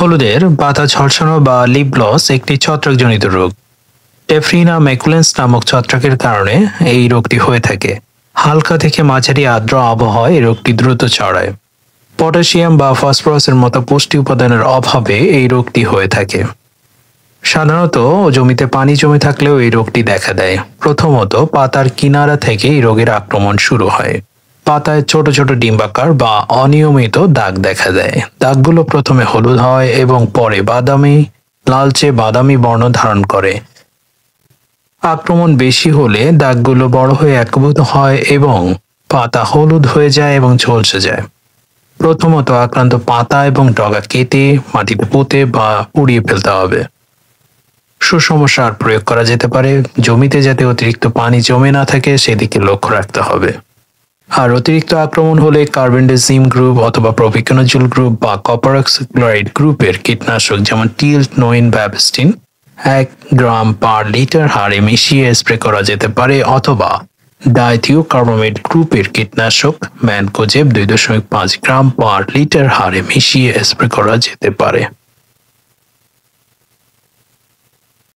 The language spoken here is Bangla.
হলুদের পাতা ঝলসানো বা লিপ গ্লস একটি ছত্রাকজনিত রোগ। টেফ্রিনা ম্যাকুলেন্স নামক ছত্রাকের কারণে এই রোগটি হয়ে থাকে। হালকা থেকে মাঝারি আর্দ্র আবহাওয়ায় এই রোগটি দ্রুত ছড়ায়। পটাশিয়াম বা ফসফরাসের মতো পুষ্টি উপাদানের অভাবে এই রোগটি হয়ে থাকে। সাধারণত জমিতে পানি জমে থাকলেও এই রোগটি দেখা দেয়। প্রথমত পাতার কিনারা থেকে এই রোগের আক্রমণ শুরু হয়। পাতায় ছোট ছোট ডিম্বাকার বা অনিয়মিত দাগ দেখা দেয়। দাগগুলো প্রথমে হলুদ হয় এবং পরে বাদামি, লালচে বাদামি বর্ণ ধারণ করে। আক্রমণ বেশি হলে দাগগুলো বড় হয়ে একভূত হয় এবং পাতা হলুদ হয়ে যায় এবং ঝলসে যায়। প্রথমত আক্রান্ত পাতা এবং ডগা কেটে মাটিতে পুঁতে বা উড়িয়ে ফেলতে হবে। সুষম সার প্রয়োগ করা যেতে পারে। জমিতে যাতে অতিরিক্ত পানি জমে না থাকে সেদিকে লক্ষ্য রাখতে হবে। আর অতিরিক্ত আক্রমণ হলে কার্বেন্ডাজিম গ্রুপ অথবা প্রোপিকোনাজোল গ্রুপ বা কপার অক্সিক্লোরাইড গ্রুপের কীটনাশক যেমন টিলনোইন ব্যাবস্টিন 1 গ্রাম পার লিটার হারে মিশিয়ে স্প্রে করা যেতে পারে, অথবা ডাইথিওকার্বমেট গ্রুপের কীটনাশক ম্যানকোজেব 2.5 গ্রাম পার লিটার হারে মিশিয়ে স্প্রে করা যেতে পারে।